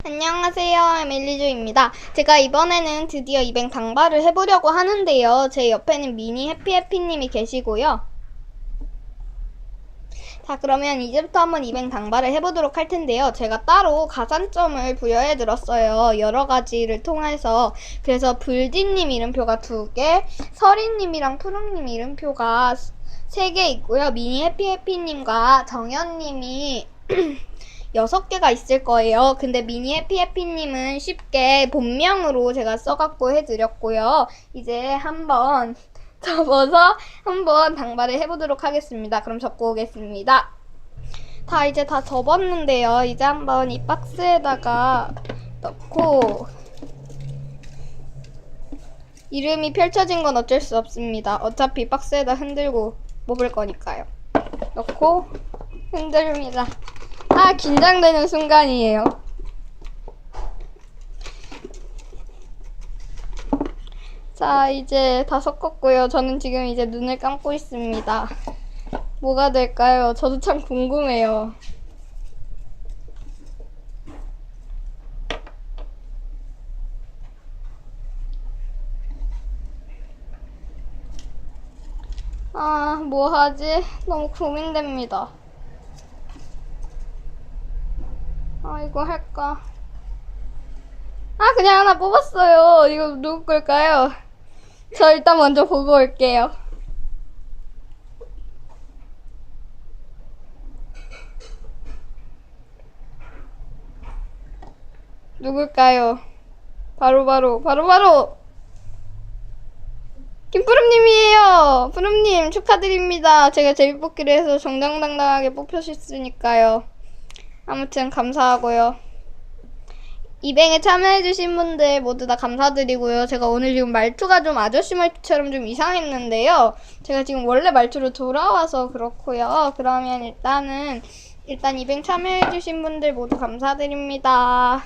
안녕하세요, 에밀리조입니다. 제가 이번에는 드디어 이벤 당발을 해보려고 하는데요. 제 옆에는 미니 해피해피님이 계시고요. 자, 그러면 이제부터 한번 이벤 당발을 해보도록 할 텐데요. 제가 따로 가산점을 부여해들었어요. 여러 가지를 통해서. 그래서 불디님 이름표가 2개, 서린님이랑 푸릉님 이름표가 3개 있고요. 미니 해피해피님과 정현님이 6개가 있을 거예요. 근데 미니 해피해피님은 쉽게 본명으로 제가 써갖고 해드렸고요. 이제 한번 접어서 한번 당발을 해보도록 하겠습니다. 그럼 접고 오겠습니다. 이제 다 접었는데요. 이제 한번 이 박스에다가 넣고 이름이 펼쳐진 건 어쩔 수 없습니다. 어차피 박스에다 흔들고 뽑을 거니까요. 넣고 흔들립니다. 긴장되는 순간이에요. 자, 이제 다 섞었고요. 저는 지금 이제 눈을 감고 있습니다. 뭐가 될까요? 저도 참 궁금해요. 뭐 하지? 너무 고민됩니다. 이거 할까? 그냥 하나 뽑았어요. 이거 누구 걸까요? 저 일단 먼저 보고 올게요. 누굴까요? 바로 김푸름님이에요. 푸름님 축하드립니다. 제가 제비뽑기를 해서 정정당당하게 뽑히셨으니까요. 아무튼 감사하고요. 이벤에 참여해주신 분들 모두 다 감사드리고요. 제가 오늘 지금 말투가 좀 아저씨 말투처럼 좀 이상했는데요. 제가 지금 원래 말투로 돌아와서 그렇고요. 그러면 일단 이벤 참여해주신 분들 모두 감사드립니다.